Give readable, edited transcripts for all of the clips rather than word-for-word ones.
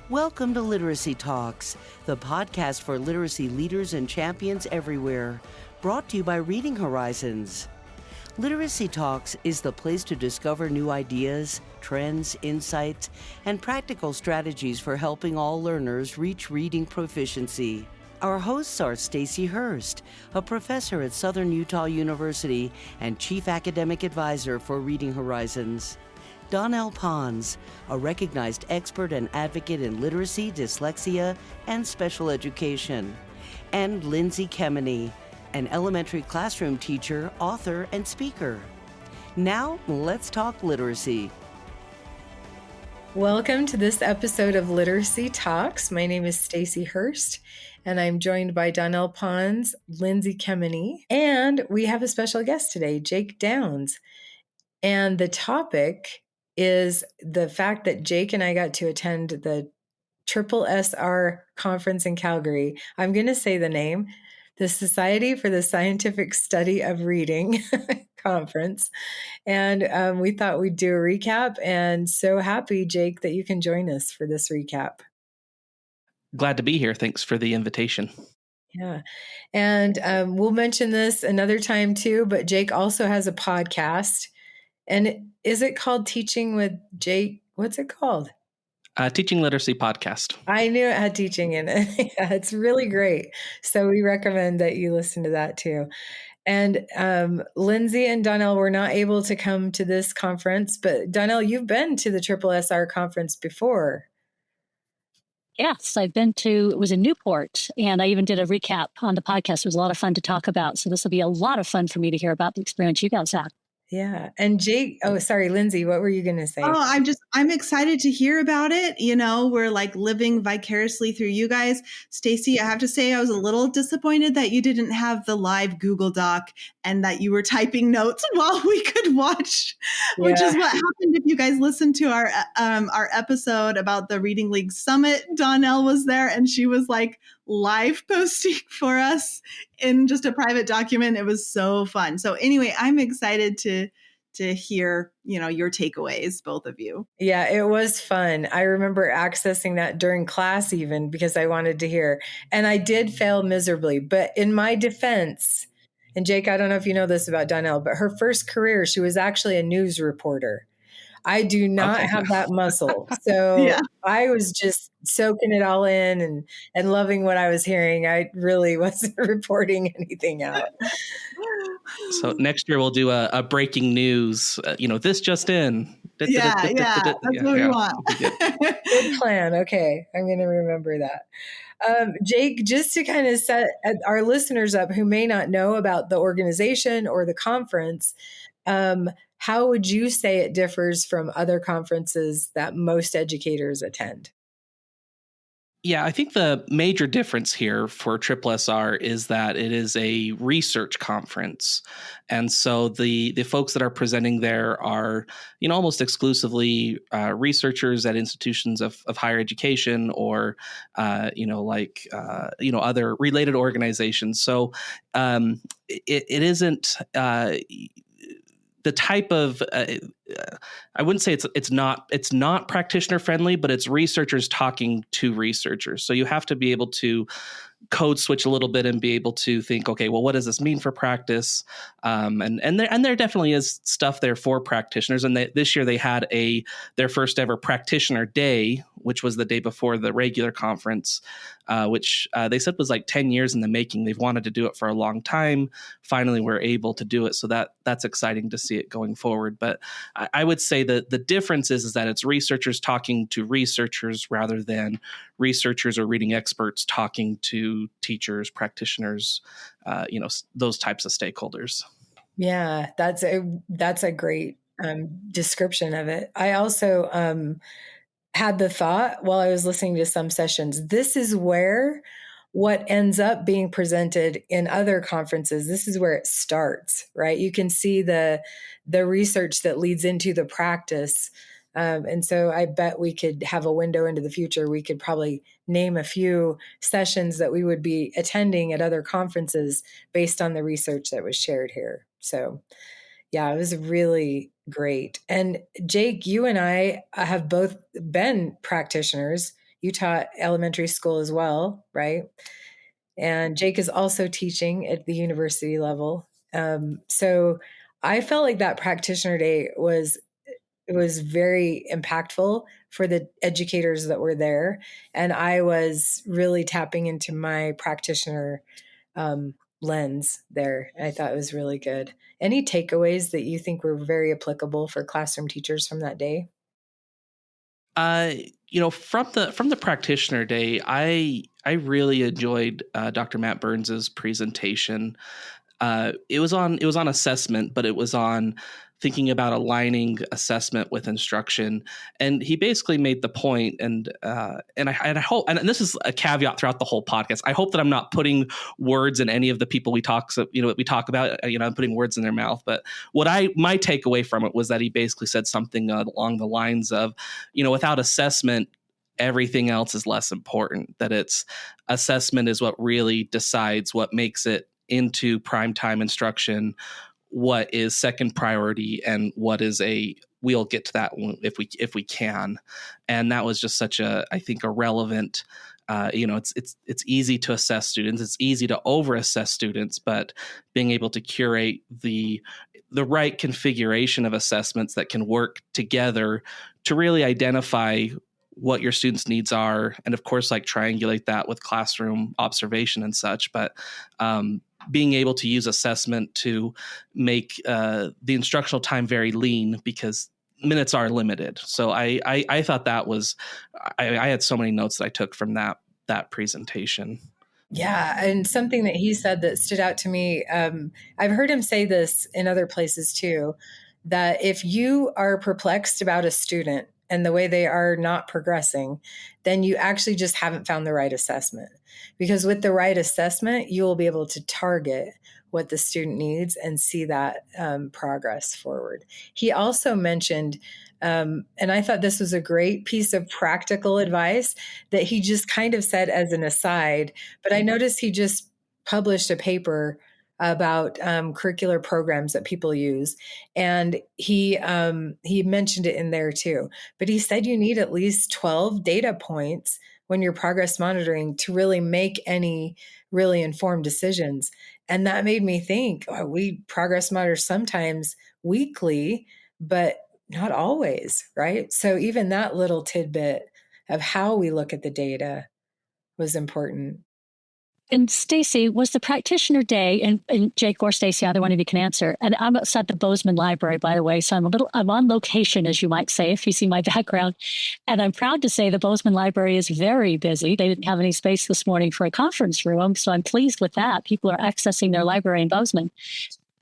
Welcome to Literacy Talks, the podcast for literacy leaders and champions everywhere, brought to you by Reading Horizons. Literacy Talks is the place to discover new ideas, trends, insights, and practical strategies for helping all learners reach reading proficiency. Our hosts are Stacy Hurst, a professor at Southern Utah University and Chief Academic Advisor for Reading Horizons. Donnell Pons, a recognized expert and advocate in literacy, dyslexia, and special education. And Lindsay Kemeny, an elementary classroom teacher, author, and speaker. Now, let's talk literacy. Welcome to this episode of Literacy Talks. My name is Stacy Hurst, and I'm joined by Donnell Pons, Lindsay Kemeny, and we have a special guest today, Jake Downs. And the topic is the fact that Jake and I got to attend the SSSR conference in Calgary. I'm going to say the name, the Society for the Scientific Study of Reading conference. And we thought we'd do a recap, and so happy, Jake, that you can join us for this recap. Glad to be here. Thanks for the invitation. Yeah. And we'll mention this another time too, but Jake also has a podcast. And is it called Teaching with Jake? What's it called? Teaching Literacy Podcast. I knew it had teaching in it. Yeah, it's really great. So we recommend that you listen to that too. And Lindsay and Donnell were not able to come to this conference, but Donnell, you've been to the SSSR conference before. Yes, I've been to, it was in Newport, and I even did a recap on the podcast. It was a lot of fun to talk about. So this will be a lot of fun for me to hear about the experience you guys had. Yeah. And Jake, Lindsay, what were you going to say? I'm excited to hear about it. You know, we're like living vicariously through you guys. Stacy, I have to say I was a little disappointed that you didn't have the live Google Doc and that you were typing notes while we could watch, which is what happened if you guys listened to our episode about the Reading League Summit. Donnell was there and she was like live posting for us in just a private document. It was so fun. So anyway, I'm excited to hear, your takeaways, both of you. Yeah, it was fun. I remember accessing that during class even because I wanted to hear. And I did fail miserably. But in my defense, and Jake, I don't know if you know this about Donnell, but her first career, she was actually a news reporter. I do not have that muscle. So I was just soaking it all in and loving what I was hearing. I really wasn't reporting anything out. So next year we'll do a breaking news, this just in. That's what we want. Good plan. Okay. I'm going to remember that. Jake, just to kind of set our listeners up who may not know about the organization or the conference, how would you say it differs from other conferences that most educators attend? Yeah, I think the major difference here for SSSR is that it is a research conference. And so the folks that are presenting there are, almost exclusively researchers at institutions of higher education or, other related organizations. So it isn't the type of I wouldn't say it's not practitioner friendly, but it's researchers talking to researchers. So you have to be able to code switch a little bit and be able to think, okay, well, what does this mean for practice? And there definitely is stuff there for practitioners. And this year they had their first ever practitioner-day, which was the day before the regular conference, which they said was like 10 years in the making. They've wanted to do it for a long time. Finally, we're able to do it. So that's exciting to see it going forward. But I would say that the difference is that it's researchers talking to researchers rather than researchers or reading experts talking to teachers, practitioners, those types of stakeholders. Yeah, that's a great description of it. I also had the thought while I was listening to some sessions, this is where what ends up being presented in other conferences, this is where it starts, right? You can see the research that leads into the practice. And so I bet we could have a window into the future. We could probably name a few sessions that we would be attending at other conferences based on the research that was shared here. So yeah, it was really great. And Jake, you and I have both been practitioners. you taught elementary school as well, right? And Jake is also teaching at the university level. So I felt like that practitioner day was very impactful for the educators that were there. And I was really tapping into my practitioner lens there. I thought it was really good. Any takeaways that you think were very applicable for classroom teachers from that day? From the practitioner day, I really enjoyed Dr. Matt Burns's presentation. It was on assessment, but it was on thinking about aligning assessment with instruction. And he basically made the point, and I hope, and this is a caveat throughout the whole podcast, I hope that I'm not putting words in any of the people we talk about, I'm putting words in their mouth. But my takeaway from it was that he basically said something along the lines of, without assessment, everything else is less important, that it's assessment is what really decides what makes it into primetime instruction, what is second priority, and what is we'll get to that if we can. And that was just such I think a relevant, it's easy to assess students, it's easy to overassess students, but being able to curate the right configuration of assessments that can work together to really identify what your students' needs are, and of course, like triangulate that with classroom observation and such. But being able to use assessment to make the instructional time very lean, because minutes are limited. So I thought that was, I had so many notes that I took from that presentation. Yeah. And something that he said that stood out to me, I've heard him say this in other places too, that if you are perplexed about a student and the way they are not progressing, then you actually just haven't found the right assessment. Because with the right assessment, you will be able to target what the student needs and see that progress forward. He also mentioned, and I thought this was a great piece of practical advice that he just kind of said as an aside, but I noticed he just published a paper about curricular programs that people use. And he mentioned it in there too. But he said you need at least 12 data points when you're progress monitoring to really make any really informed decisions. And that made me think, we progress monitor sometimes weekly, but not always, right? So even that little tidbit of how we look at the data was important. And Stacy, was the practitioner day, and Jake or Stacy, either one of you can answer. And I'm outside the Bozeman Library, by the way, so I'm on location, as you might say, if you see my background. And I'm proud to say the Bozeman Library is very busy. They didn't have any space this morning for a conference room, so I'm pleased with that. People are accessing their library in Bozeman.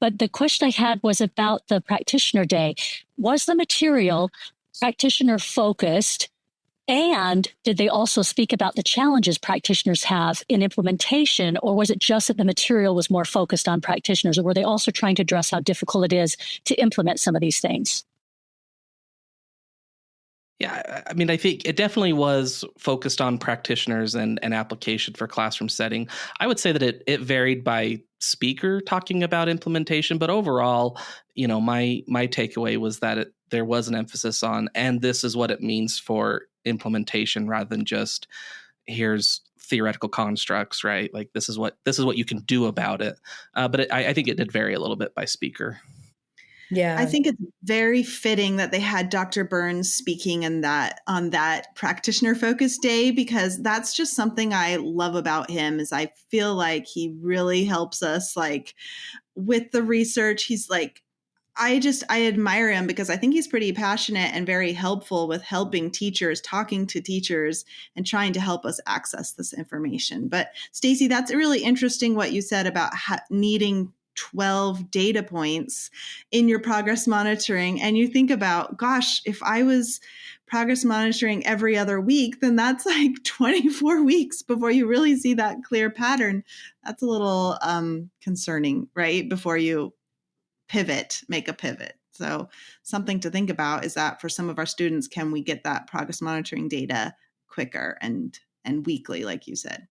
But the question I had was about the practitioner day. Was the material practitioner focused? And did they also speak about the challenges practitioners have in implementation, or was it just that the material was more focused on practitioners, or were they also trying to address how difficult it is to implement some of these things? Yeah, I mean, I think it definitely was focused on practitioners and application for classroom setting. I would say that it varied by speaker talking about implementation, but overall, my takeaway was that there was an emphasis on, and this is what it means for implementation, rather than just here's theoretical constructs, right? Like this is what you can do about it. But I think it did vary a little bit by speaker. Yeah. I think it's very fitting that they had Dr. Burns speaking on that practitioner focused day, because that's just something I love about him. Is I feel like he really helps us, like, with the research. He's like, I admire him because I think he's pretty passionate and very helpful with helping teachers, talking to teachers, and trying to help us access this information. But Stacy, that's really interesting what you said about needing 12 data points in your progress monitoring. And you think about, gosh, if I was progress monitoring every other week, then that's like 24 weeks before you really see that clear pattern. That's a little concerning, right? Before you make a pivot. So something to think about is that for some of our students, can we get that progress monitoring data quicker and weekly, like you said?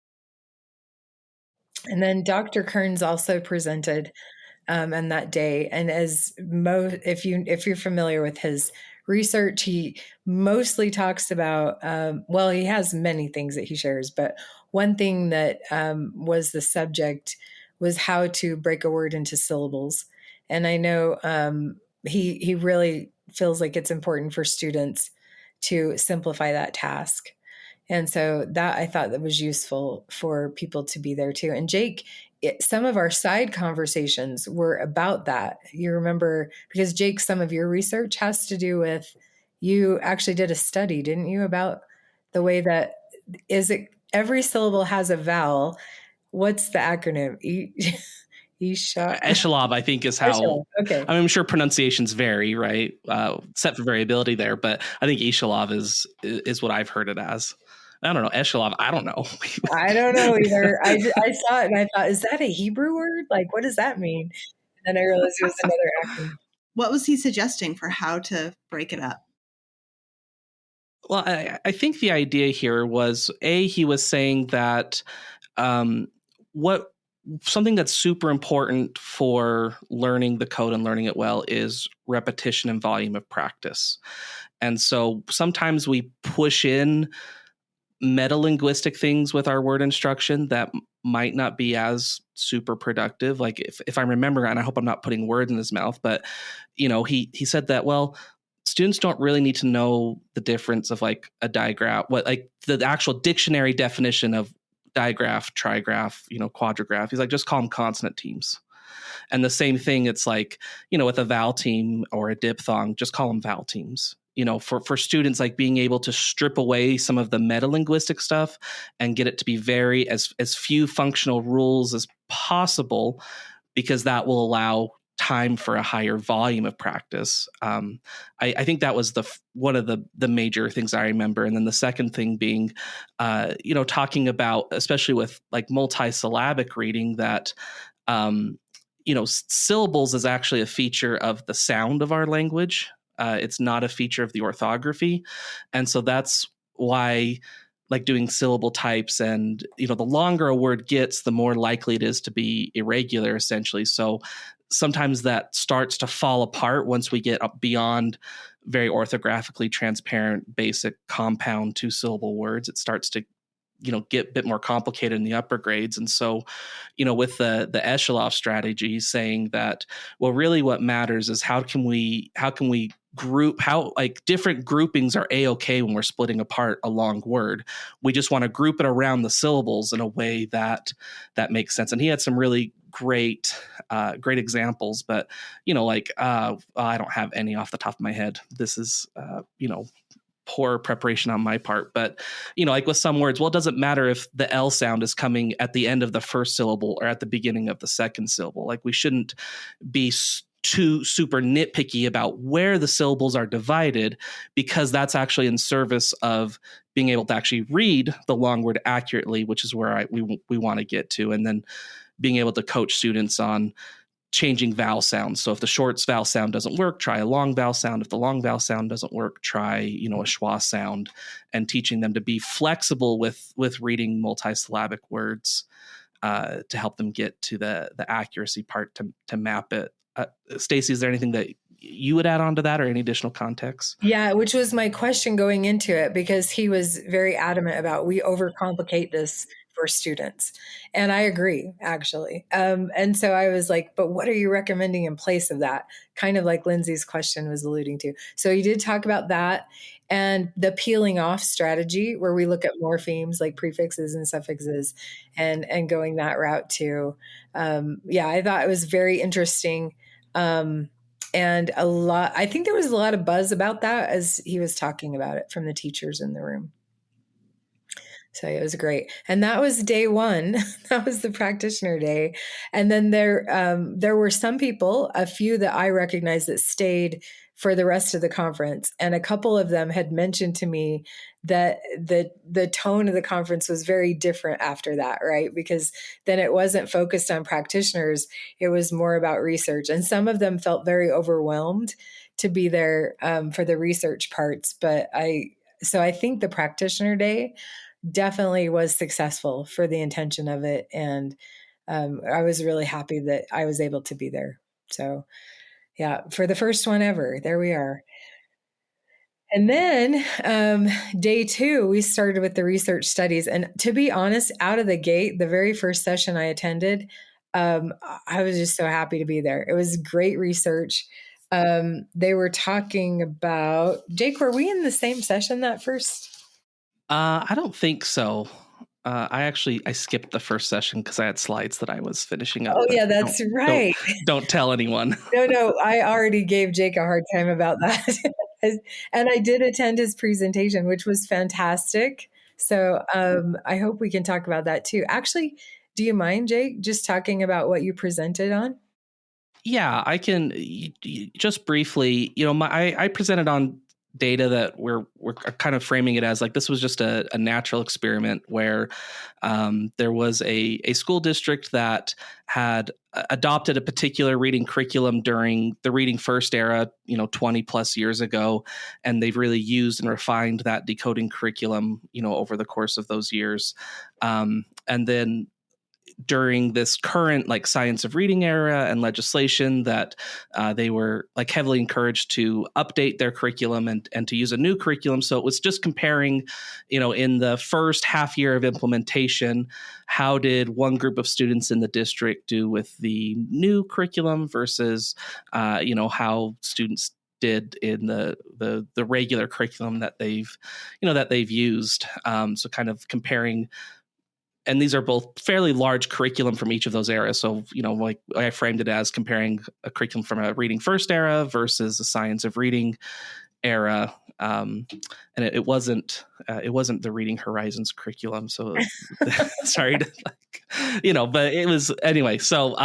And then Dr. Kearns also presented on that day. And if you're familiar with his research. He mostly talks about, well, he has many things that he shares, but one thing that was the subject was how to break a word into syllables. And I know he really feels like it's important for students to simplify that task. And so that I thought that was useful for people to be there too. And Jake, some of our side conversations were about that. You remember, because Jake, some of your research has to do with, you actually did a study, didn't you, about the way that, is it every syllable has a vowel? What's the acronym? Echelon, I think, is how. Okay. I mean, I'm sure pronunciations vary, right? Set for variability there, but I think Echelon is what I've heard it as. I don't know. Echelon, I don't know. I don't know either. I saw it and I thought, is that a Hebrew word? Like, what does that mean? And then I realized it was another acronym. What was he suggesting for how to break it up? Well, I think the idea here was, he was saying that something that's super important for learning the code and learning it well is repetition and volume of practice. And so sometimes we push in meta-linguistic things with our word instruction that might not be as super productive. Like if I remember, and I hope I'm not putting words in his mouth, but he said that, well, students don't really need to know the difference of like a digraph, what like the actual dictionary definition of digraph, trigraph, quadrigraph. He's like, just call them consonant teams. And the same thing, it's like, with a vowel team or a diphthong, just call them vowel teams. For students, like being able to strip away some of the meta-linguistic stuff and get it to be very as few functional rules as possible, because that will allow time for a higher volume of practice. I think that was one of the major things I remember. And then the second thing being, talking about, especially with like multisyllabic reading, that syllables is actually a feature of the sound of our language. It's not a feature of the orthography. And so that's why, like, doing syllable types, and the longer a word gets, the more likely it is to be irregular, essentially. So sometimes that starts to fall apart once we get up beyond very orthographically transparent, basic, compound 2-syllable words. It starts to get a bit more complicated in the upper grades. And so, with the Echelon strategy, saying that, well, really what matters is how can we group, how like different groupings are a-okay when we're splitting apart a long word. We just want to group it around the syllables in a way that makes sense. And he had some really great examples, but I don't have any off the top of my head. This is poor preparation on my part, but like with some words, well, it doesn't matter if the L sound is coming at the end of the first syllable or at the beginning of the second syllable. Like, we shouldn't be too super nitpicky about where the syllables are divided, because that's actually in service of being able to actually read the long word accurately, which is where we want to get to. And then being able to coach students on changing vowel sounds. So if the short vowel sound doesn't work, try a long vowel sound. If the long vowel sound doesn't work, try, a schwa sound, and teaching them to be flexible with reading multisyllabic words to help them get to the accuracy part to map it. Stacey, is there anything that you would add on to that, or any additional context? Yeah, which was my question going into it, because he was very adamant about, we overcomplicate this for students. And I agree, actually. And so I was like, but what are you recommending in place of that? Kind of like Lindsay's question was alluding to. So you did talk about that, and the peeling off strategy, where we look at morphemes like prefixes and suffixes, and going that route too. I thought it was very interesting. And I think there was a lot of buzz about that as he was talking about it from the teachers in the room. So it was great. And that was day one. That was the practitioner day. And then there were some people, a few that I recognized, that stayed for the rest of the conference. And a couple of them had mentioned to me that the tone of the conference was very different after that, right? Because then it wasn't focused on practitioners. It was more about research. And some of them felt very overwhelmed to be there for the research parts. So I think the practitioner day definitely was successful for the intention of it. And I was really happy that I was able to be there. So yeah, for the first one ever, there we are. And then day 2, we started with the research studies. And to be honest, out of the gate, the very first session I attended, I was just so happy to be there. It was great research. They were talking about, Jake, were we in the same session that first? I don't think so. I skipped the first session because I had slides that I was finishing up. Oh, yeah, that's right. Don't tell anyone. No, I already gave Jake a hard time about that. And I did attend his presentation, which was fantastic. So I hope we can talk about that too. Actually, do you mind, Jake, just talking about what you presented on? Yeah, I can just briefly, I presented on data that we're kind of framing it as like this was just a natural experiment where there was a school district that had adopted a particular reading curriculum during the Reading First era, 20 plus years ago, and they've really used and refined that decoding curriculum, over the course of those years. And then during this current like science of reading era and legislation that they were like heavily encouraged to update their curriculum and to use a new curriculum. So it was just comparing, in the first half year of implementation, how did one group of students in the district do with the new curriculum versus, how students did in the regular curriculum that they've used. So kind of comparing. And these are both fairly large curriculum from each of those eras. So, like I framed it as comparing a curriculum from a Reading First era versus a Science of Reading era. And it wasn't the Reading Horizons curriculum. So sorry to but it was anyway. So,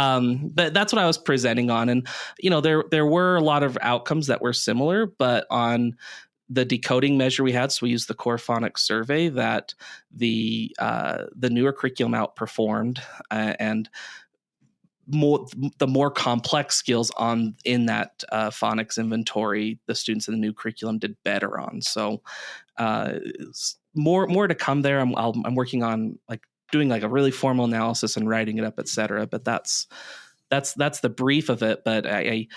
but that's what I was presenting on. And, there were a lot of outcomes that were similar, but on the decoding measure we had, so we used the core phonics survey, that the newer curriculum outperformed, and the more complex skills in that phonics inventory, the students in the new curriculum did better on. So more to come there. I'm working on like doing like a really formal analysis and writing it up, et cetera. But that's the brief of it. But I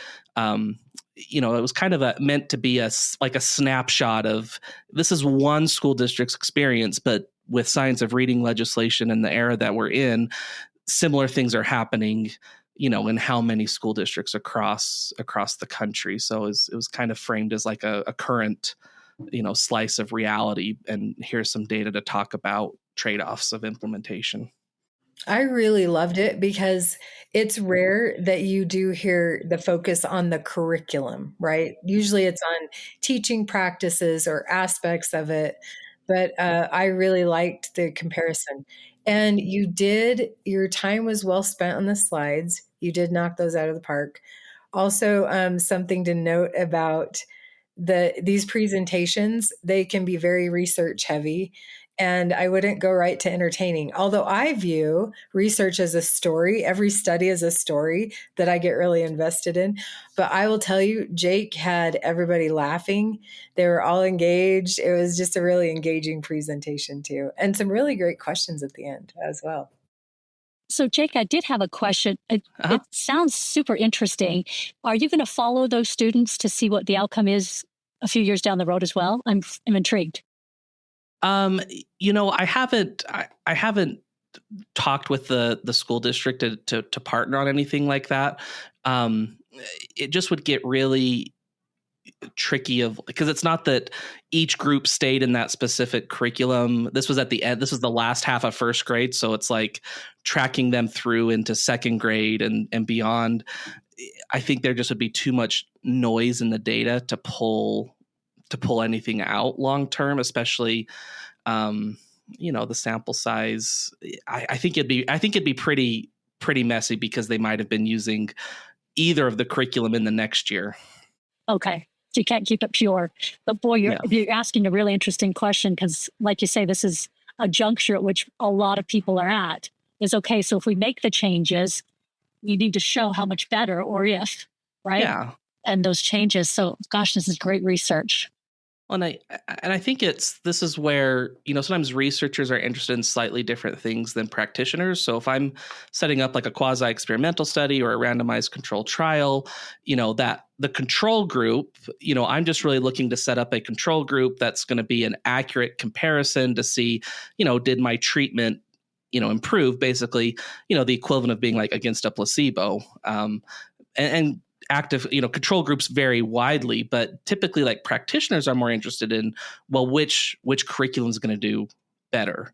it was kind of meant to be a snapshot of this is one school district's experience, but with science of reading legislation and the era that we're in, similar things are happening, in how many school districts across the country. So it was kind of framed as like a current, slice of reality. And here's some data to talk about trade-offs of implementation. I really loved it because it's rare that you do hear the focus on the curriculum, right? Usually it's on teaching practices or aspects of it, but I really liked the comparison. And your time was well spent on the slides. You did knock those out of the park. Also, something to note about these presentations, they can be very research heavy. And I wouldn't go right to entertaining. Although I view research as a story, every study is a story that I get really invested in. But I will tell you, Jake had everybody laughing. They were all engaged. It was just a really engaging presentation too. And some really great questions at the end as well. So, Jake, I did have a question. It sounds super interesting. Are you going to follow those students to see what the outcome is a few years down the road as well? I'm intrigued. I haven't talked with the school district to partner on anything like that. It just would get really tricky because it's not that each group stayed in that specific curriculum. This was at the end. This was the last half of first grade. So it's like tracking them through into second grade and beyond. I think there just would be too much noise in the data to pull anything out long term, especially, the sample size. I think it'd be pretty messy because they might have been using either of the curriculum in the next year. Okay. So you can't keep it pure. But boy, you're asking a really interesting question because, like you say, this is a juncture at which a lot of people are at. Is okay. So if we make the changes, we need to show how much better or if, right? Yeah. And those changes. So, gosh, this is great research. Well, and I think this is where, sometimes researchers are interested in slightly different things than practitioners. So if I'm setting up like a quasi experimental study or a randomized control trial, that the control group, I'm just really looking to set up a control group that's going to be an accurate comparison to see, did my treatment, improve, basically, the equivalent of being like against a placebo. And active, control groups vary widely, but typically like practitioners are more interested in, well, which curriculum is going to do better,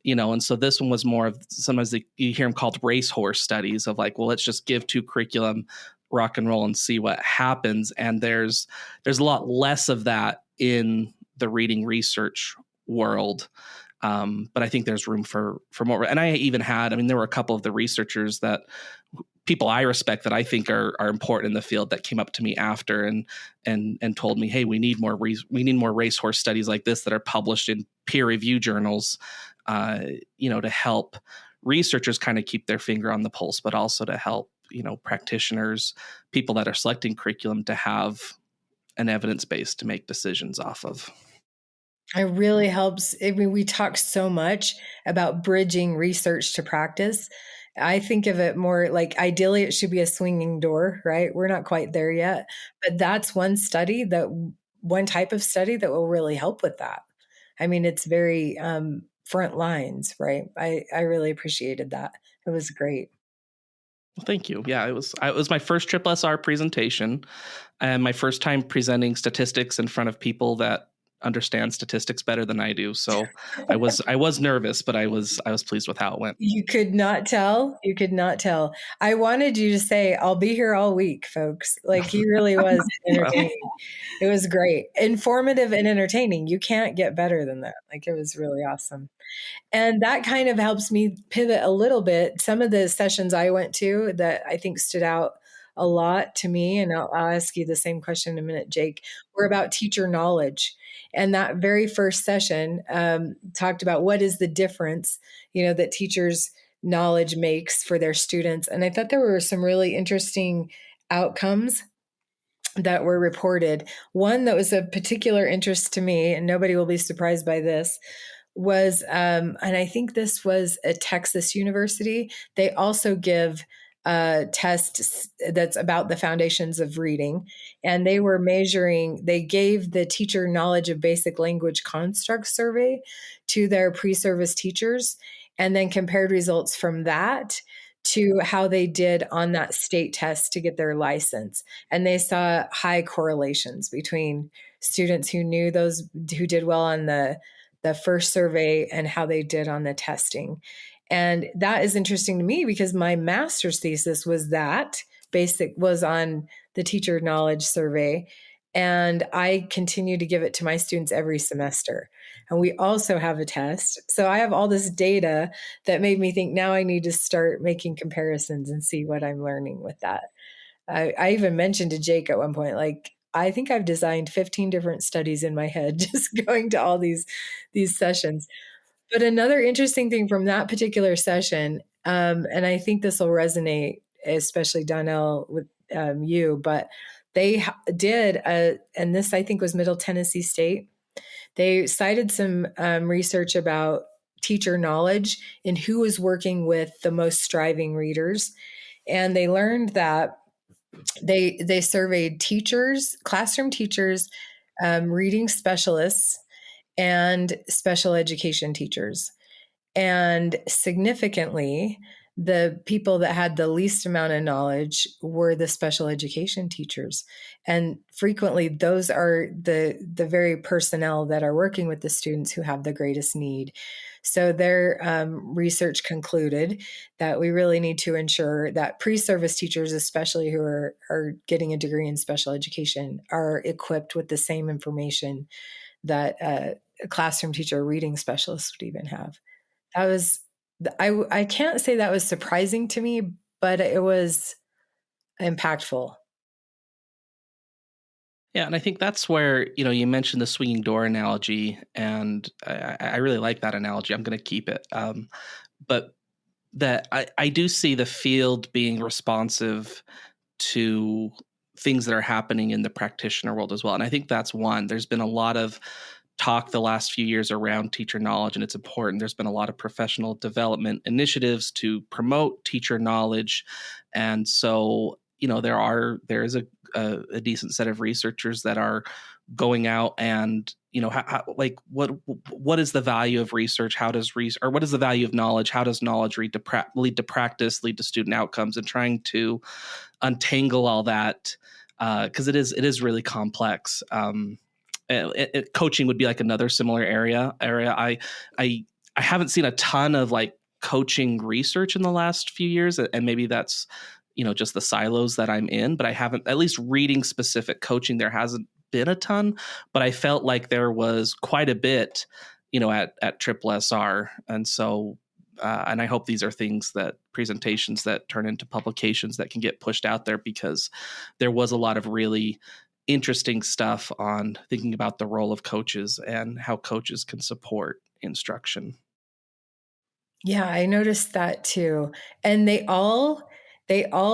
and so this one was more of, sometimes you hear them called racehorse studies of like, well, let's just give two curriculum, rock and roll, and see what happens. And there's a lot less of that in the reading research world. But I think there's room for more. And I even there were a couple of the researchers that people I respect that I think are important in the field that came up to me after and told me, hey, we need more racehorse studies like this that are published in peer review journals, to help researchers kind of keep their finger on the pulse, but also to help, practitioners, people that are selecting curriculum, to have an evidence base to make decisions off of. It really helps. I mean, we talk so much about bridging research to practice. I think of it more like, ideally it should be a swinging door, right? We're not quite there yet, but that's one type of study that will really help with that. I mean, it's very front lines, right? I really appreciated that. It was great. Well, thank you. Yeah, it was my first SSSR presentation and my first time presenting statistics in front of people that understand statistics better than I do. So I was nervous, but I was pleased with how it went. You could not tell. You could not tell. I wanted you to say, I'll be here all week, folks. Like, he really was entertaining. It was great. Informative and entertaining. You can't get better than that. Like, it was really awesome. And that kind of helps me pivot a little bit. Some of the sessions I went to that I think stood out a lot to me, and I'll ask you the same question in a minute, Jake, were about teacher knowledge. And that very first session talked about what is the difference, that teachers' knowledge makes for their students. And I thought there were some really interesting outcomes that were reported. One that was of particular interest to me, and nobody will be surprised by this, was, and I think this was at Texas University, they also give tests that's about the foundations of reading. And they gave the teacher knowledge of basic language constructs survey to their pre-service teachers, and then compared results from that to how they did on that state test to get their license. And they saw high correlations between students who did well on the first survey and how they did on the testing. And that is interesting to me because my master's thesis was on the teacher knowledge survey. And I continue to give it to my students every semester. And we also have a test. So I have all this data that made me think now I need to start making comparisons and see what I'm learning with that. I even mentioned to Jake at one point, like, I think I've designed 15 different studies in my head, just going to all these sessions. But another interesting thing from that particular session, and I think this will resonate, especially Donnell, with you, but they did, and this I think was Middle Tennessee State. They cited some research about teacher knowledge and who was working with the most striving readers. And they learned that they surveyed teachers, classroom teachers, reading specialists, and special education teachers. And significantly, the people that had the least amount of knowledge were the special education teachers. And frequently, those are the very personnel that are working with the students who have the greatest need. So their research concluded that we really need to ensure that pre-service teachers, especially who are getting a degree in special education, are equipped with the same information that a classroom teacher or reading specialist would even have. That was, I can't say that was surprising to me, but it was impactful. Yeah, and I think that's where, you mentioned the swinging door analogy, and I really like that analogy. I'm going to keep it. But that I do see the field being responsive to things that are happening in the practitioner world as well. And I think that's one. There's been a lot of talk the last few years around teacher knowledge, and it's important. There's been a lot of professional development initiatives to promote teacher knowledge. And so, there is a decent set of researchers that are going out and, what is the value of research? How does or what is the value of knowledge? How does knowledge lead to practice, lead to student outcomes, and trying to untangle all that, because it is really complex. Coaching would be like another similar area. I haven't seen a ton of like coaching research in the last few years, and maybe that's just the silos that I'm in. But I haven't, at least reading specific coaching, there hasn't been a ton. But I felt like there was quite a bit, at SSSR, and so. And I hope these are presentations that turn into publications that can get pushed out there, because there was a lot of really interesting stuff on thinking about the role of coaches and how coaches can support instruction. Yeah, I noticed that too. And they all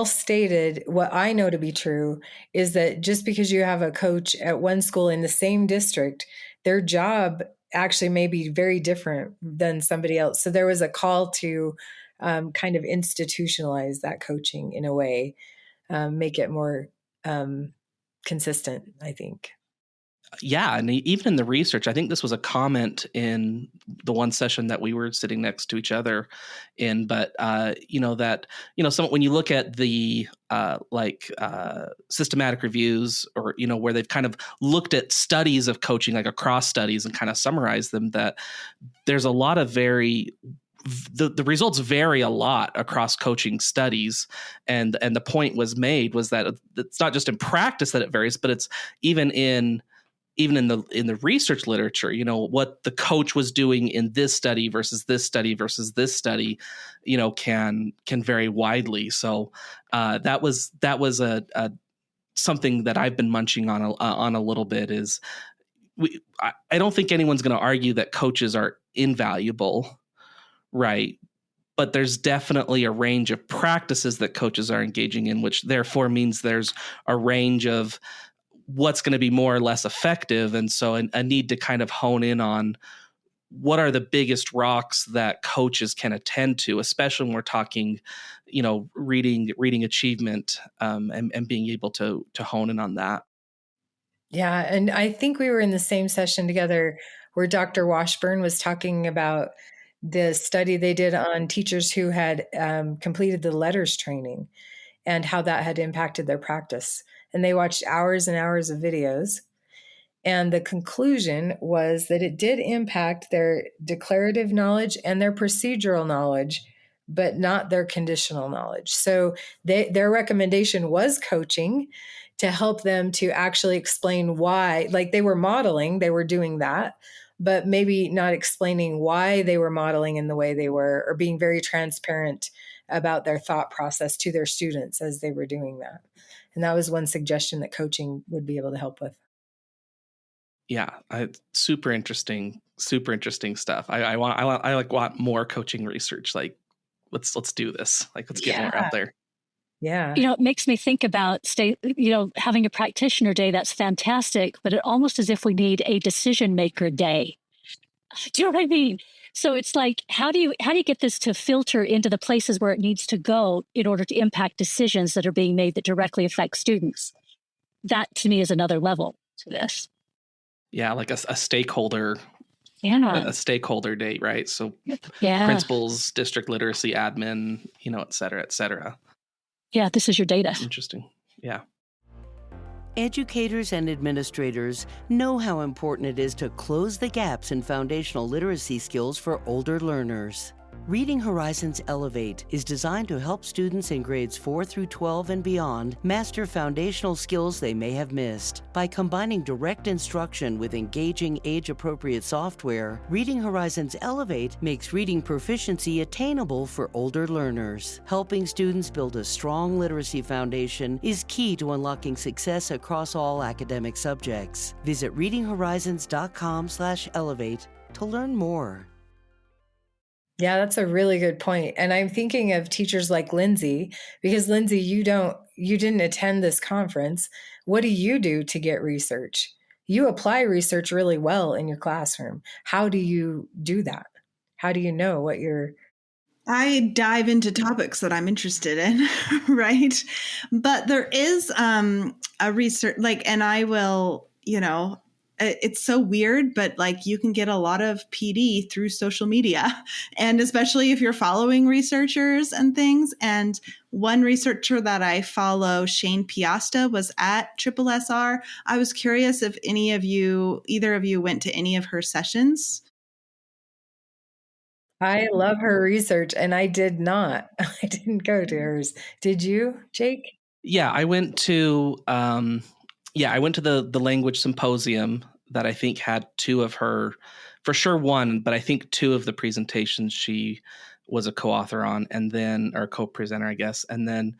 stated what I know to be true is that just because you have a coach at one school in the same district, their job actually may be very different than somebody else. So there was a call to kind of institutionalize that coaching in a way, make it more consistent, I think. Yeah. And even in the research, I think this was a comment in the one session that we were sitting next to each other in, but, when you look at the systematic reviews, or, where they've kind of looked at studies of coaching, like across studies, and kind of summarized them, that there's a lot of the results vary a lot across coaching studies. And the point was that it's not just in practice that it varies, but it's even in the research literature, what the coach was doing in this study versus this study versus this study, can vary widely. So that was a something that I've been munching on a little bit. Is I don't think anyone's going to argue that coaches are invaluable, right? But there's definitely a range of practices that coaches are engaging in, which therefore means there's a range of what's going to be more or less effective. And so a need to kind of hone in on what are the biggest rocks that coaches can attend to, especially when we're talking, reading achievement, and being able to hone in on that. Yeah. And I think we were in the same session together where Dr. Washburn was talking about the study they did on teachers who had completed the letters training and how that had impacted their practice. And they watched hours and hours of videos. And the conclusion was that it did impact their declarative knowledge and their procedural knowledge, but not their conditional knowledge. So their recommendation was coaching to help them to actually explain why, like they were modeling, they were doing that, but maybe not explaining why they were modeling in the way they were, or being very transparent about their thought process to their students as they were doing that. And that was one suggestion that coaching would be able to help with. Yeah, super interesting stuff. I want more coaching research. Like, let's do this. Like, let's get more out there. Yeah. It makes me think about having a practitioner day. That's fantastic, but it almost as if we need a decision maker day. Do you know what I mean? So it's like, how do you get this to filter into the places where it needs to go in order to impact decisions that are being made that directly affect students? That to me is another level to this. Yeah, like a stakeholder. Yeah. A stakeholder day, right? So yeah. Principals, district literacy admin, et cetera, et cetera. Yeah, this is your data. Interesting. Yeah. Educators and administrators know how important it is to close the gaps in foundational literacy skills for older learners. Reading Horizons Elevate is designed to help students in grades 4 through 12 and beyond master foundational skills they may have missed. By combining direct instruction with engaging age-appropriate software, Reading Horizons Elevate makes reading proficiency attainable for older learners. Helping students build a strong literacy foundation is key to unlocking success across all academic subjects. Visit readinghorizons.com/elevate to learn more. Yeah, that's a really good point. And I'm thinking of teachers like Lindsay, because Lindsay, you didn't attend this conference. What do you do to get research? You apply research really well in your classroom. How do you do that? How do you know what you're I dive into topics that I'm interested in, right? But there is a research, like, and I will, it's so weird, but like you can get a lot of PD through social media, and especially if you're following researchers and things. And one researcher that I follow, Shane Piasta, was at SSSR. I was curious if either of you went to any of her sessions. I love her research, and I did not. I didn't go to hers. Did you, Jake? Yeah, I went to the language symposium that I think had two of her, for sure one, but I think two of the presentations she was a co-author on, and then, or co-presenter, I guess. And then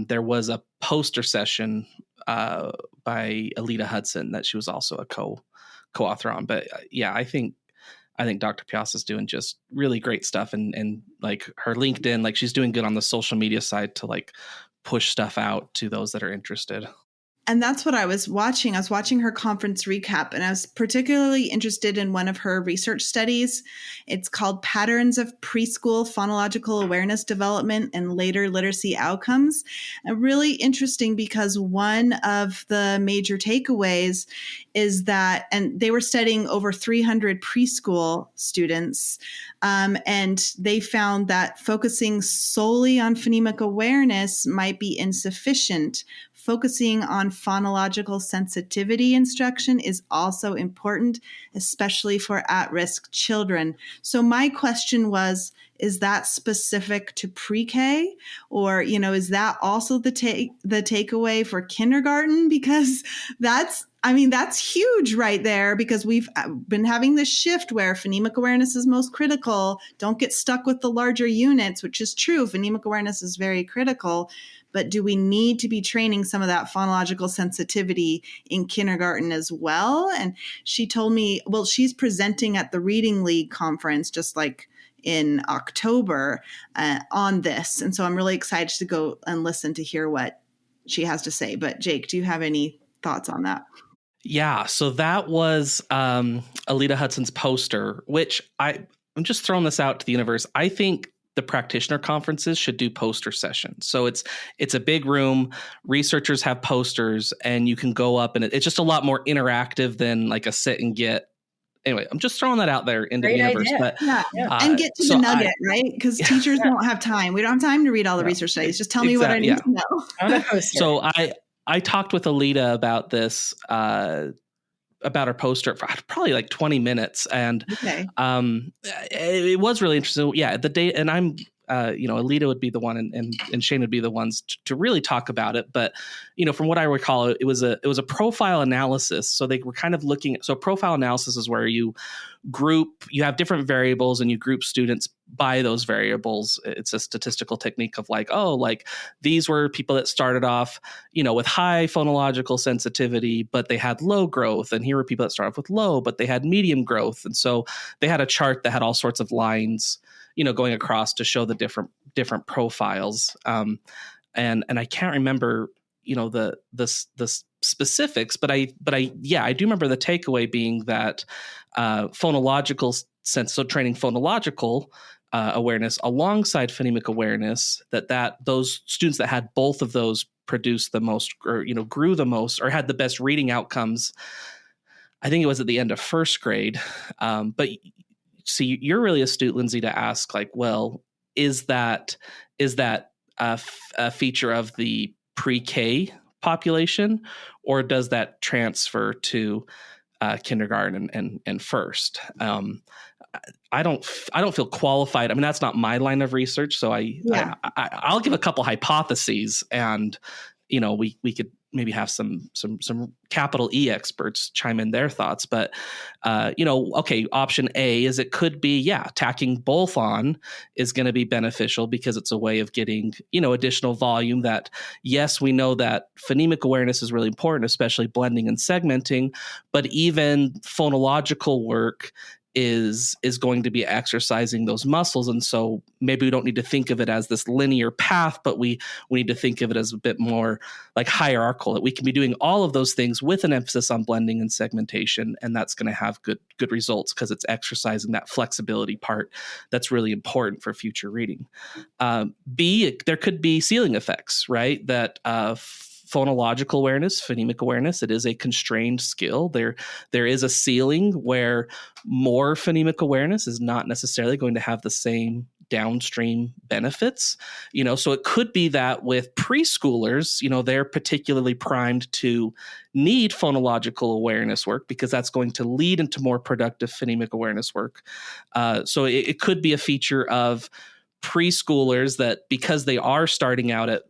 there was a poster session by Alita Hudson that she was also a co-author on. But I think Dr. Piazza's doing just really great stuff, and like her LinkedIn, like she's doing good on the social media side to like push stuff out to those that are interested. And that's what I was watching. I was watching her conference recap, and I was particularly interested in one of her research studies. It's called Patterns of Preschool Phonological Awareness Development and Later Literacy Outcomes. And really interesting because one of the major takeaways is that, and they were studying over 300 preschool students, and they found that focusing solely on phonemic awareness might be insufficient. Focusing on phonological sensitivity instruction is also important, especially for at-risk children. So my question was, is that specific to pre-K? Or, is that also the takeaway for kindergarten? Because that's huge right there, because we've been having this shift where phonemic awareness is most critical. Don't get stuck with the larger units, which is true. Phonemic awareness is very critical. But do we need to be training some of that phonological sensitivity in kindergarten as well? And she told me, well, she's presenting at the Reading League conference just like in October on this. And so I'm really excited to go and listen to hear what she has to say. But Jake, do you have any thoughts on that? Yeah, so that was Alita Hudson's poster, which I'm just throwing this out to the universe. I think the practitioner conferences should do poster sessions. So it's a big room, researchers have posters, and you can go up, and it's just a lot more interactive than like a sit and get. Anyway, I'm just throwing that out there into the universe. Idea. But and get to the nugget, right? Because teachers don't have time. We don't have time to read all the research studies. Just tell me what I need to know. So I talked with Alita about this, about our poster for probably like 20 minutes. And it was really interesting. Yeah, the day, and I'm, Alita would be the one and Shane would be the ones to really talk about it. But, from what I recall, it was a profile analysis. So they were kind of looking at, so profile analysis is where you you have different variables and you group students by those variables. It's a statistical technique of like, these were people that started off, with high phonological sensitivity, but they had low growth. And here were people that started off with low, but they had medium growth. And so they had a chart that had all sorts of lines, going across to show the different profiles. And I can't remember, the specifics, but I do remember the takeaway being that phonological sense, so training phonological awareness alongside phonemic awareness, that those students that had both of those produced the most, or grew the most, or had the best reading outcomes. I think it was at the end of first grade. But see, you're really astute, Lindsay, to ask like, well, is that a feature of the pre-K population, or does that transfer to kindergarten and first? I don't feel qualified. I mean, that's not my line of research. So I'll give a couple hypotheses, and we could maybe have some capital E experts chime in their thoughts. But okay, option A is it could be, tacking both on is going to be beneficial because it's a way of getting additional volume. That, yes, we know that phonemic awareness is really important, especially blending and segmenting, but even phonological work is going to be exercising those muscles. And so maybe we don't need to think of it as this linear path, but we need to think of it as a bit more like hierarchical, that we can be doing all of those things with an emphasis on blending and segmentation, and that's going to have good results because it's exercising that flexibility part that's really important for future reading. B, there could be ceiling effects, right? That phonological awareness, phonemic awareness, it is a constrained skill. There is a ceiling where more phonemic awareness is not necessarily going to have the same downstream benefits. So it could be that with preschoolers, they're particularly primed to need phonological awareness work because that's going to lead into more productive phonemic awareness work. So it could be a feature of preschoolers that, because they are starting out at,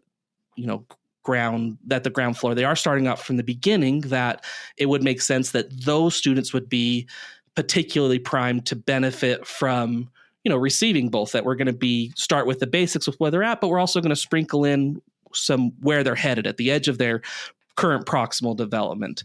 the ground floor, they are starting out from the beginning, that it would make sense that those students would be particularly primed to benefit from, receiving both, that we're going to start with the basics of where they're at, but we're also going to sprinkle in some where they're headed at the edge of their current proximal development.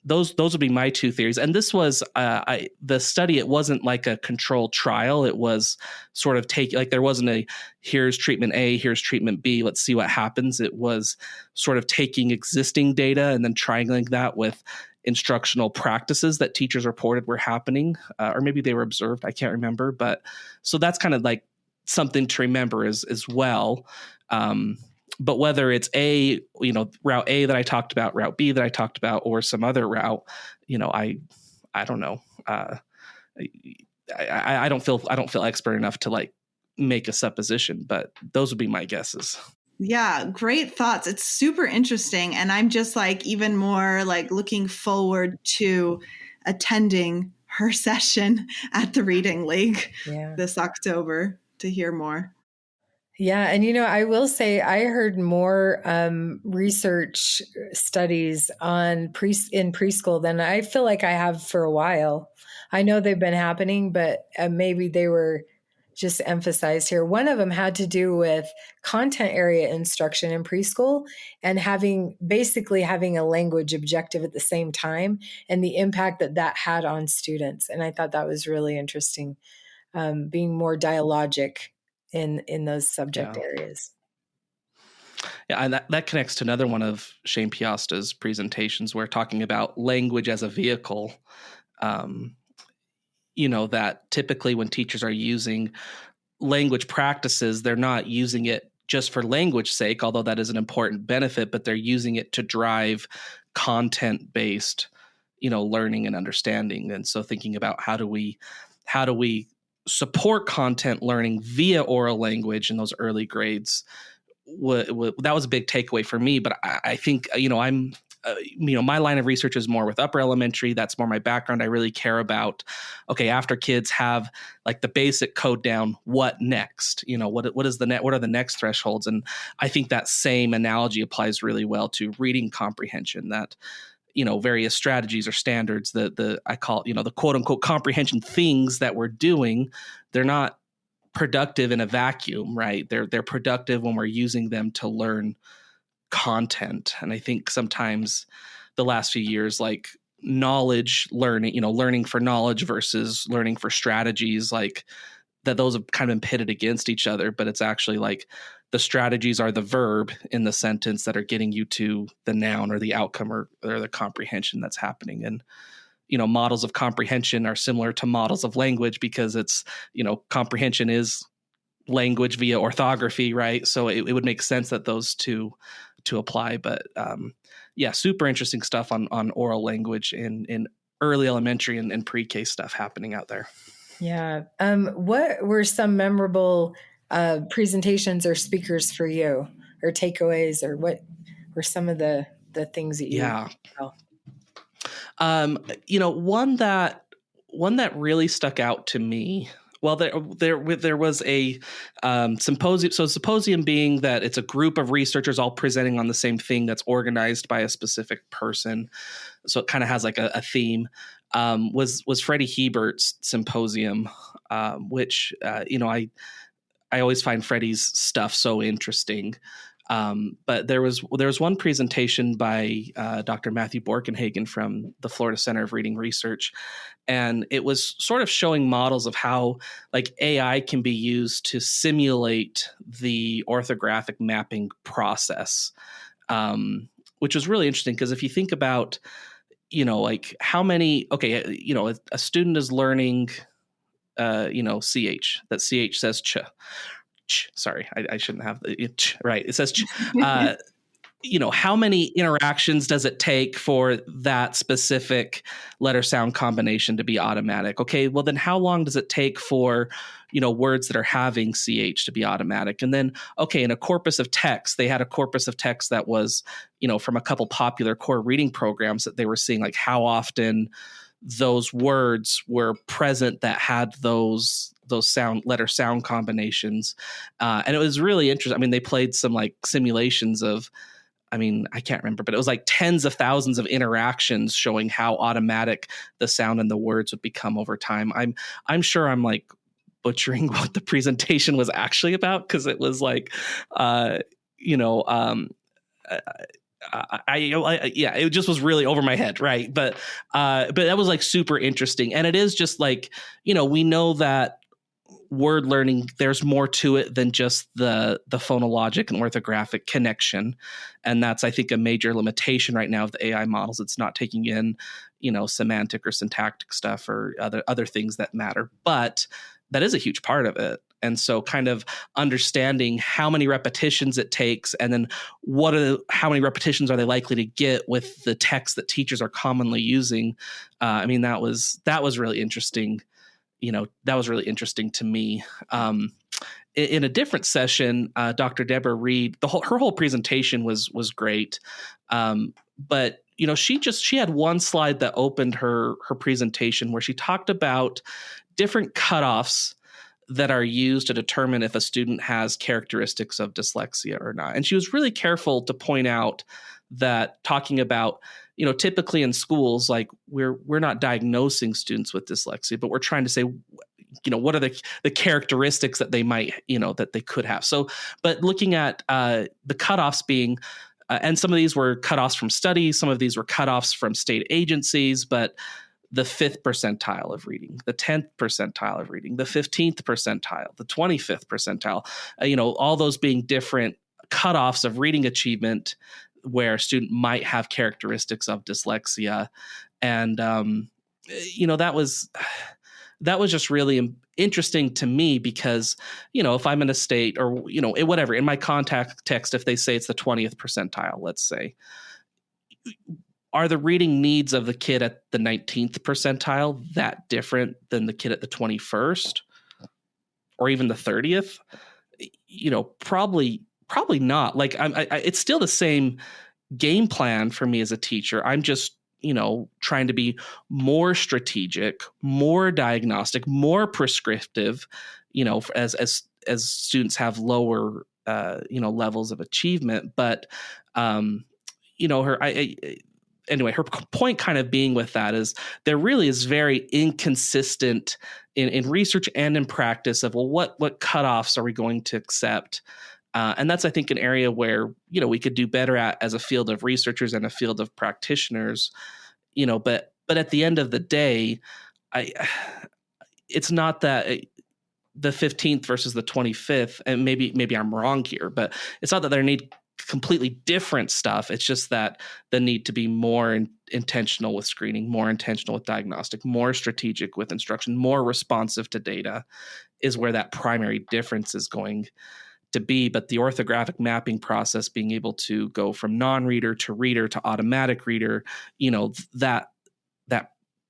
Those would be my two theories. And this was the study. It wasn't like a controlled trial. It was sort of there wasn't a here's treatment A, here's treatment B, let's see what happens. It was sort of taking existing data and then triangling that with instructional practices that teachers reported were happening, or maybe they were observed. I can't remember. But so that's kind of like something to remember as well. But whether it's route A that I talked about, route B that I talked about, or some other route, I don't know. I don't feel expert enough to like make a supposition, but those would be my guesses. Yeah, great thoughts. It's super interesting. And I'm just like even more like looking forward to attending her session at the Reading League this October to hear more. Yeah. And, I will say I heard more research studies on in preschool than I feel like I have for a while. I know they've been happening, but maybe they were just emphasized here. One of them had to do with content area instruction in preschool and basically having a language objective at the same time, and the impact that had on students. And I thought that was really interesting, being more dialogic in those subject areas. Yeah, and that connects to another one of Shane Piasta's presentations, where talking about language as a vehicle, that typically when teachers are using language practices, they're not using it just for language sake, although that is an important benefit, but they're using it to drive content-based, learning and understanding. And so thinking about how do we support content learning via oral language in those early grades. That was a big takeaway for me. But I think, I'm, my line of research is more with upper elementary. That's more my background. I really care about, after kids have like the basic code down, what next? What are the next thresholds? And I think that same analogy applies really well to reading comprehension, that various strategies or standards that I call, the quote unquote comprehension things that we're doing, they're not productive in a vacuum, right? They're productive when we're using them to learn content. And I think sometimes the last few years, like knowledge learning, learning for knowledge versus learning for strategies, like that those have kind of been pitted against each other, but it's actually like the strategies are the verb in the sentence that are getting you to the noun or the outcome or the comprehension that's happening. And, models of comprehension are similar to models of language because it's, comprehension is language via orthography, right? So it would make sense that those two to apply. But super interesting stuff on oral language in early elementary and pre-K stuff happening out there. Yeah. What were some memorable presentations or speakers for you, or takeaways, or what were some of the things that you one that really stuck out to me. Well, there was a symposium. So symposium being that it's a group of researchers all presenting on the same thing that's organized by a specific person. So it kind of has like a theme. Was Freddie Hebert's symposium, which I always find Freddie's stuff so interesting. But there was one presentation by Dr. Matthew Borkenhagen from the Florida Center of Reading Research, and it was sort of showing models of how like AI can be used to simulate the orthographic mapping process, which was really interesting because if you think about, like how many, a student is learning, CH, that CH says ch. Sorry, I shouldn't have the ch, right. It says ch. How many interactions does it take for that specific letter sound combination to be automatic? Okay, well then how long does it take for, words that are having CH to be automatic? And then, okay, in a corpus of text, they had a corpus of text that was, from a couple popular core reading programs that they were seeing like how often those words were present that had those letter sound combinations. And it was really interesting. I mean, they played some like simulations of, I can't remember, but it was like tens of thousands of interactions showing how automatic the sound and the words would become over time. I'm sure I'm like butchering what the presentation was actually about because it was like, it just was really over my head, right? But that was like super interesting, and it is just like we know that word learning, there's more to it than just the phonologic and orthographic connection. And that's, I think, a major limitation right now of the AI models. It's not taking in, semantic or syntactic stuff or other things that matter. But that is a huge part of it. And so kind of understanding how many repetitions it takes and then how many repetitions are they likely to get with the text that teachers are commonly using. That was really interesting. That was really interesting to me. In a different session, Dr. Deborah Reed, her whole presentation was great. But she had one slide that opened her presentation where she talked about different cutoffs that are used to determine if a student has characteristics of dyslexia or not. And she was really careful to point out that talking about, typically in schools, like we're not diagnosing students with dyslexia, but we're trying to say, what are the characteristics that they might, that they could have. So, but looking at the cutoffs being, and some of these were cutoffs from studies, some of these were cutoffs from state agencies, but the 5th percentile of reading, the 10th percentile of reading, the 15th percentile, the 25th percentile, all those being different cutoffs of reading achievement where a student might have characteristics of dyslexia. And, that was just really interesting to me because, if I'm in a state or, whatever, in my contact text, if they say it's the 20th percentile, let's say, are the reading needs of the kid at the 19th percentile that different than the kid at the 21st or even the 30th? Probably not. Like it's still the same game plan for me as a teacher. I'm just, trying to be more strategic, more diagnostic, more prescriptive, as students have lower, levels of achievement. But, anyway, her point kind of being with that is there really is very inconsistent in research and in practice of, well, what cutoffs are we going to accept? And that's, I think, an area where, we could do better at as a field of researchers and a field of practitioners, but at the end of the day, it's not that the 15th versus the 25th, and maybe I'm wrong here, but it's not that there need completely different stuff. It's just that the need to be more intentional with screening, more intentional with diagnostic, more strategic with instruction, more responsive to data is where that primary difference is going to be. But the orthographic mapping process, being able to go from non-reader to reader to automatic reader, that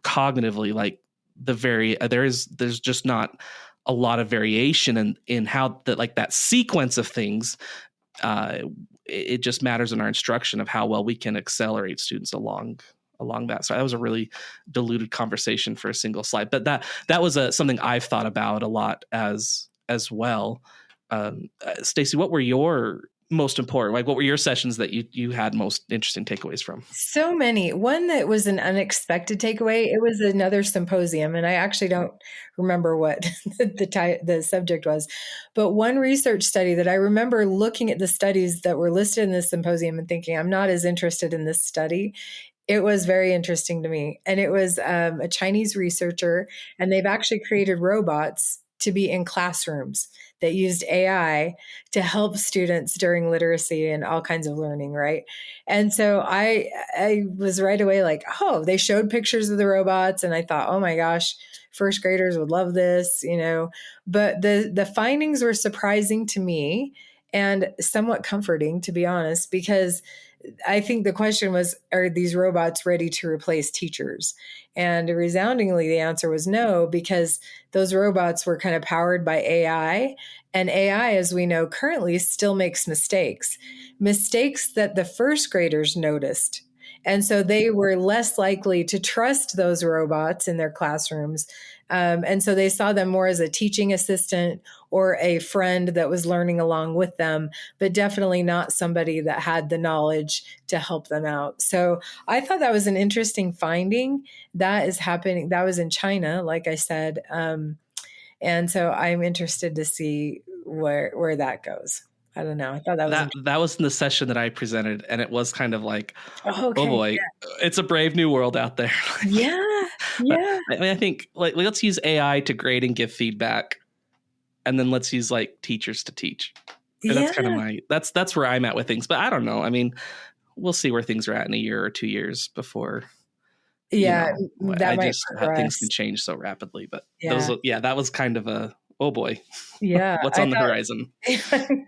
cognitively, like there's just not a lot of variation in how that sequence of things. It just matters in our instruction of how well we can accelerate students along that. So that was a really diluted conversation for a single slide, but that was something I've thought about a lot as well. Stacey, what were your most important? Like, what were your sessions that you had most interesting takeaways from? So many. One that was an unexpected takeaway. It was another symposium, and I actually don't remember what the subject was. But one research study that I remember looking at the studies that were listed in this symposium and thinking, I'm not as interested in this study. It was very interesting to me. And it was a Chinese researcher, and they've actually created robots to be in classrooms that used AI to help students during literacy and all kinds of learning, right? And so I was right away like, oh, they showed pictures of the robots, and I thought, oh my gosh, first graders would love this, you know. But the findings were surprising to me and somewhat comforting, to be honest, because I think the question was, are these robots ready to replace teachers? And resoundingly, the answer was no, because those robots were kind of powered by AI. And AI, as we know, currently still makes mistakes that the first graders noticed. And so they were less likely to trust those robots in their classrooms. And so they saw them more as a teaching assistant or a friend that was learning along with them, but definitely not somebody that had the knowledge to help them out. So I thought that was an interesting finding. That is happening. That was in China, like I said. And so I'm interested to see where that goes. I don't know. I thought that was in the session that I presented, and it was kind of like, oh boy, it's a brave new world out there. Yeah. I mean, I think like let's use AI to grade and give feedback, and then let's use like teachers to teach. And that's kind of that's where I'm at with things. But I don't know. I mean, we'll see where things are at in a year or 2 years before. Yeah, I just things can change so rapidly. But that was kind of a, oh boy, what's on the horizon?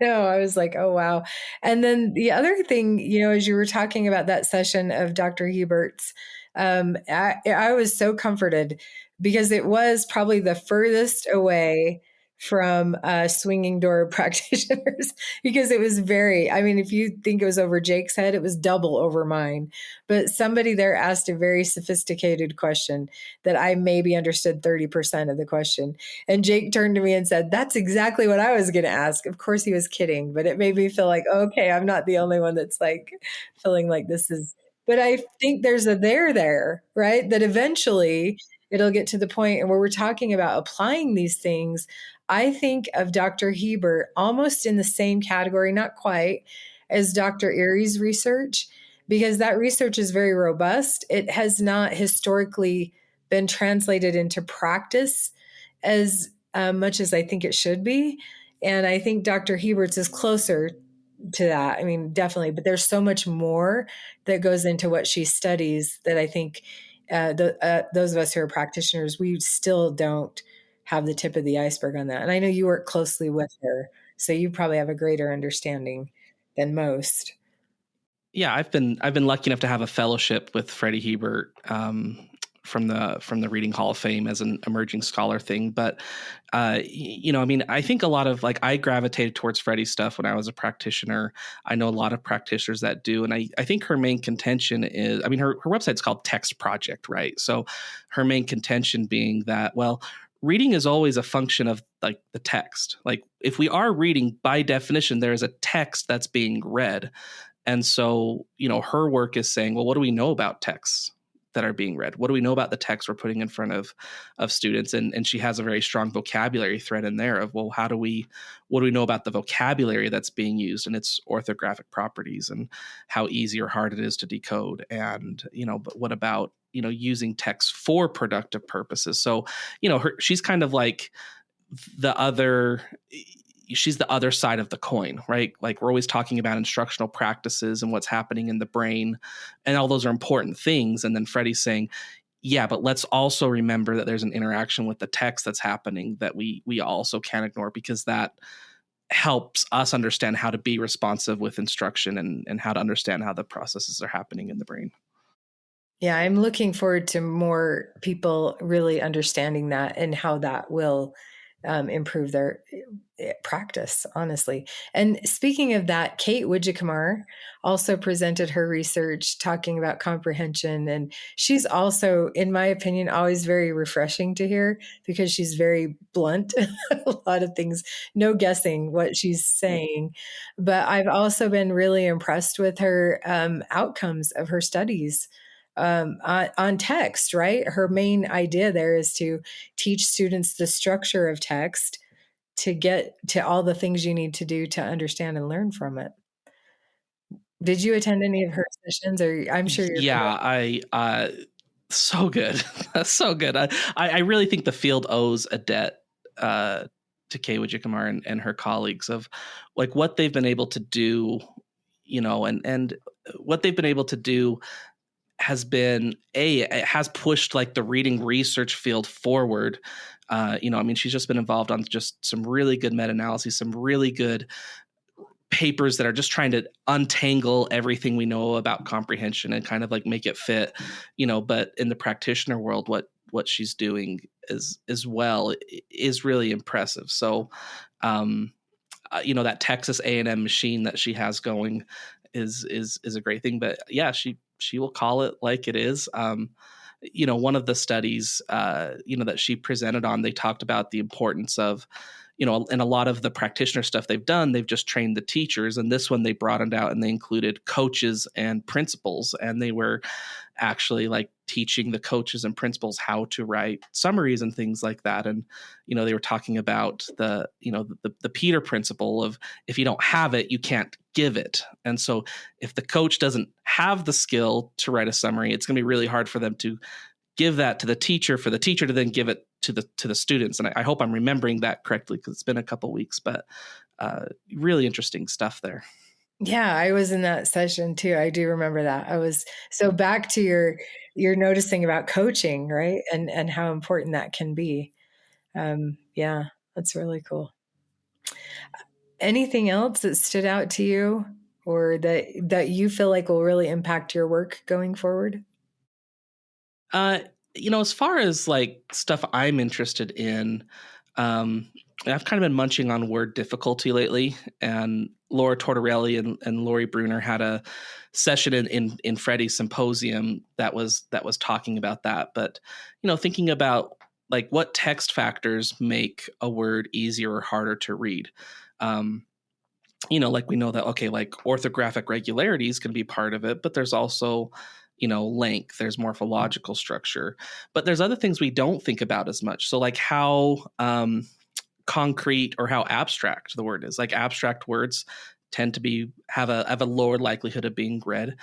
No, I was like, oh wow. And then the other thing, as you were talking about that session of Dr. Hubert's, I was so comforted because it was probably the furthest away from swinging door practitioners, because it was if you think it was over Jake's head, it was double over mine. But somebody there asked a very sophisticated question that I maybe understood 30% of the question. And Jake turned to me and said, that's exactly what I was going to ask. Of course he was kidding, but it made me feel like, okay, I'm not the only one that's like feeling like this is, but I think there's a there, right? That eventually it'll get to the point where we're talking about applying these things. I think of Dr. Hebert almost in the same category, not quite, as Dr. Erie's research, because that research is very robust. It has not historically been translated into practice as much as I think it should be. And I think Dr. Hebert's is closer to that. I mean, definitely, but there's so much more that goes into what she studies that I think those of us who are practitioners, we still don't have the tip of the iceberg on that. And I know you work closely with her, so you probably have a greater understanding than most. Yeah, I've been lucky enough to have a fellowship with Freddie Hebert from the Reading Hall of Fame as an emerging scholar thing. But I mean, I think a lot of I gravitated towards Freddie's stuff when I was a practitioner. I know a lot of practitioners that do, and I think her main contention is, I mean, her website's called Text Project, right? So her main contention being that, well, reading is always a function of the text. Like if we are reading, by definition, there is a text that's being read. And so, her work is saying, well, what do we know about texts that are being read? What do we know about the text we're putting in front of students? And she has a very strong vocabulary thread in there of, well, what do we know about the vocabulary that's being used and its orthographic properties and how easy or hard it is to decode? And, but what about, using text for productive purposes? So, she's kind of like she's the other side of the coin, right? Like we're always talking about instructional practices and what's happening in the brain, and all those are important things. And then Freddie's saying, yeah, but let's also remember that there's an interaction with the text that's happening that we also can't ignore, because that helps us understand how to be responsive with instruction and how to understand how the processes are happening in the brain. Yeah, I'm looking forward to more people really understanding that and how that will improve their practice, honestly. And speaking of that, Kate Widjikamar also presented her research talking about comprehension. And she's also, in my opinion, always very refreshing to hear because she's very blunt. A lot of things, no guessing what she's saying. But I've also been really impressed with her outcomes of her studies on text, right? Her main idea there is to teach students the structure of text to get to all the things you need to do to understand and learn from it. Did you attend any of her sessions? Or I'm sure you're Yeah, so good. That's so good. I really think the field owes a debt to Kay Widjikamar and her colleagues of like what they've been able to do, and what they've been able to do has been it has pushed like the reading research field forward. I mean, she's just been involved on just some really good meta-analyses, some really good papers that are just trying to untangle everything we know about comprehension and kind of like make it fit, but in the practitioner world, what she's doing as well is really impressive. So, that Texas A&M machine that she has going is a great thing, but yeah, she will call it like it is. One of the studies, that she presented on, they talked about the importance of, and a lot of the practitioner stuff they've done, they've just trained the teachers. And this one they broadened out and they included coaches and principals. And they were actually like teaching the coaches and principals how to write summaries and things like that. And, they were talking about the Peter principle of if you don't have it, you can't give it. And so if the coach doesn't have the skill to write a summary, it's going to be really hard for them to give that to the teacher, for the teacher to then give it to the students. And I hope I'm remembering that correctly because it's been a couple weeks, but really interesting stuff there. Yeah, I was in that session too. I do remember that. So back to your noticing about coaching, right? And how important that can be. Yeah, that's really cool. Anything else that stood out to you or that you feel like will really impact your work going forward? As far as like stuff I'm interested in, I've kind of been munching on word difficulty lately, and Laura Tortorelli and Lori Bruner had a session in Freddie's symposium that was talking about that. But, thinking about like what text factors make a word easier or harder to read. Like we know that, okay, like orthographic regularity is going to be part of it, but there's also, length, there's morphological structure, but there's other things we don't think about as much. So like how concrete or how abstract the word is. Like abstract words tend to have a lower likelihood of being read,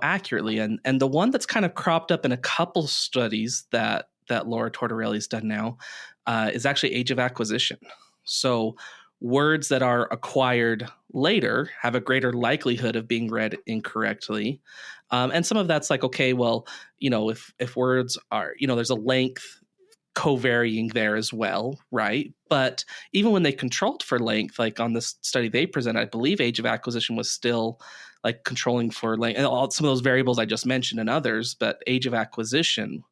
accurately. And the one that's kind of cropped up in a couple studies that Laura Tortorelli's done now is actually age of acquisition. So words that are acquired later have a greater likelihood of being read incorrectly. And some of that's like, okay, well, if words are, there's a length co-varying there as well, right? But even when they controlled for length, like on this study they present, I believe age of acquisition was still like controlling for length, and some of those variables I just mentioned and others, but age of acquisition,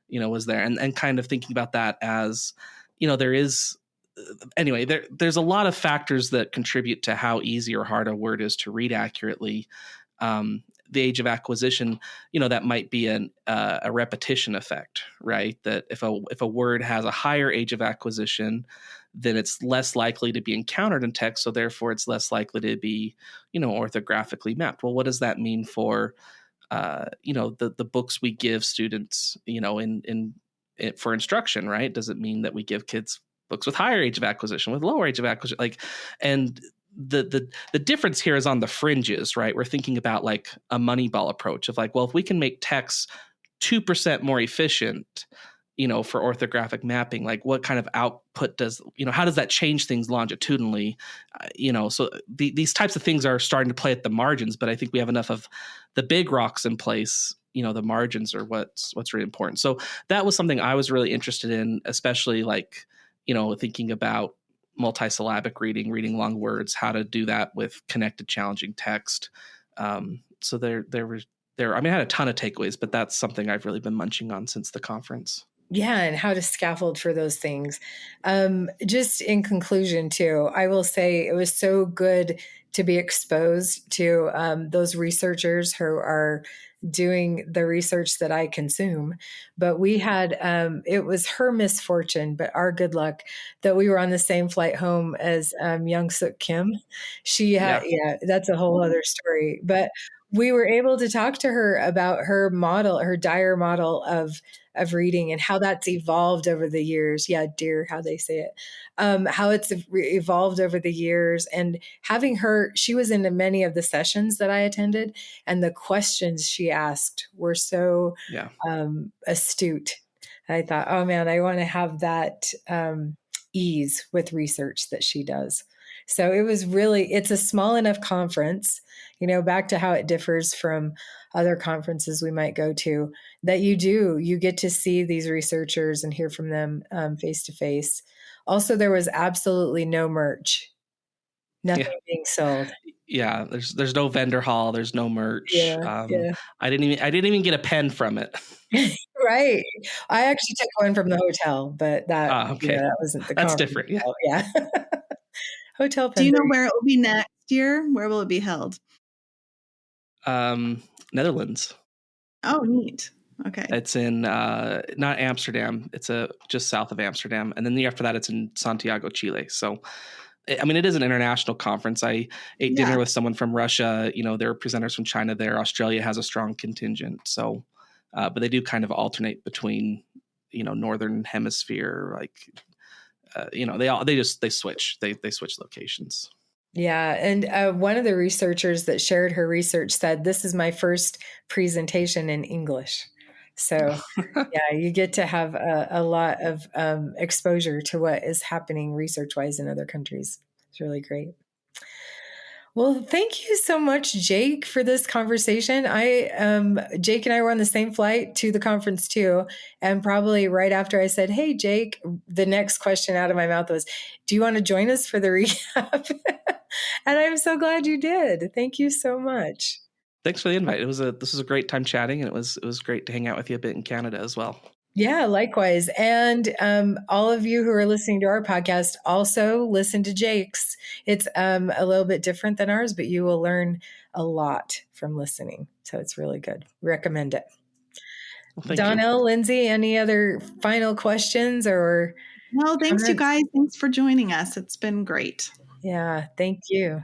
was there. And kind of thinking about that as, there is, anyway, there's a lot of factors that contribute to how easy or hard a word is to read accurately. The age of acquisition, that might be a repetition effect, right? That if a word has a higher age of acquisition, then it's less likely to be encountered in text. So therefore it's less likely to be, orthographically mapped. Well, what does that mean for, the books we give students, for instruction, right? Does it mean that we give kids books with higher age of acquisition, with lower age of acquisition, and the difference here is on the fringes, right? We're thinking about like a Moneyball approach of like, well, if we can make text 2% more efficient, for orthographic mapping, like what kind of output does, how does that change things longitudinally? So these types of things are starting to play at the margins, but I think we have enough of the big rocks in place. The margins are what's really important. So that was something I was really interested in, especially like, thinking about multisyllabic reading long words, how to do that with connected, challenging text. So I had a ton of takeaways, but that's something I've really been munching on since the conference. Yeah, and how to scaffold for those things. Just in conclusion, too, I will say it was so good to be exposed to those researchers who are doing the research that I consume. But we had, it was her misfortune, but our good luck that we were on the same flight home as Young Suk Kim. She had, Yeah. yeah, that's a whole other story. But we were able to talk to her about her model, her dire model of reading and how that's evolved over the years. Yeah, dear, how they say it. How it's evolved over the years. And having her, she was in many of the sessions that I attended, and the questions she asked were so Yeah. astute. I thought, oh man, I want to have that ease with research that she does. So it was really, it's a small enough conference, back to how it differs from other conferences we might go to, that you get to see these researchers and hear from them face to face. Also, there was absolutely no merch, nothing Yeah. being sold. Yeah, there's no vendor hall, there's no merch. Yeah, yeah. I didn't even get a pen from it. Right. I actually took one from the hotel, but Okay. that wasn't the That's conference. different. Yeah. Oh, yeah. Hotel Do you pens know are- where it will be next year? Where will it be held? Netherlands. Oh, neat. Okay. It's in not Amsterdam. It's just south of Amsterdam, and then the year after that, it's in Santiago, Chile. So, I mean, it is an international conference. I ate dinner with someone from Russia. There are presenters from China there. Australia has a strong contingent. So, but they do kind of alternate between, Northern Hemisphere. Like, they switch. They switch locations. Yeah. And one of the researchers that shared her research said, this is my first presentation in English. So yeah, you get to have a lot of exposure to what is happening research-wise in other countries. It's really great. Well, thank you so much, Jake, for this conversation. Jake and I were on the same flight to the conference too. And probably right after I said, hey, Jake, the next question out of my mouth was, do you want to join us for the recap? And I'm so glad you did. Thank you so much. Thanks for the invite. This was a great time chatting, and it was great to hang out with you a bit in Canada as well. Yeah, likewise. And all of you who are listening to our podcast, also listen to Jake's. It's a little bit different than ours, but you will learn a lot from listening. So it's really good. Recommend it. Well, Donnell, Lindsay, any other final questions or? No, thanks you guys. Thanks for joining us. It's been great. Yeah, thank you.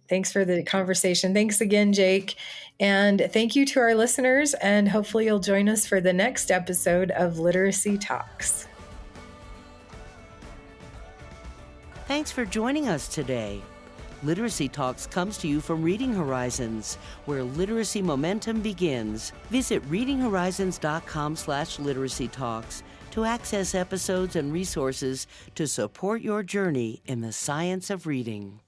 Thanks for the conversation. Thanks again, Jake. And thank you to our listeners. And hopefully you'll join us for the next episode of Literacy Talks. Thanks for joining us today. Literacy Talks comes to you from Reading Horizons, where literacy momentum begins. Visit readinghorizons.com/literacy talks to access episodes and resources to support your journey in the science of reading.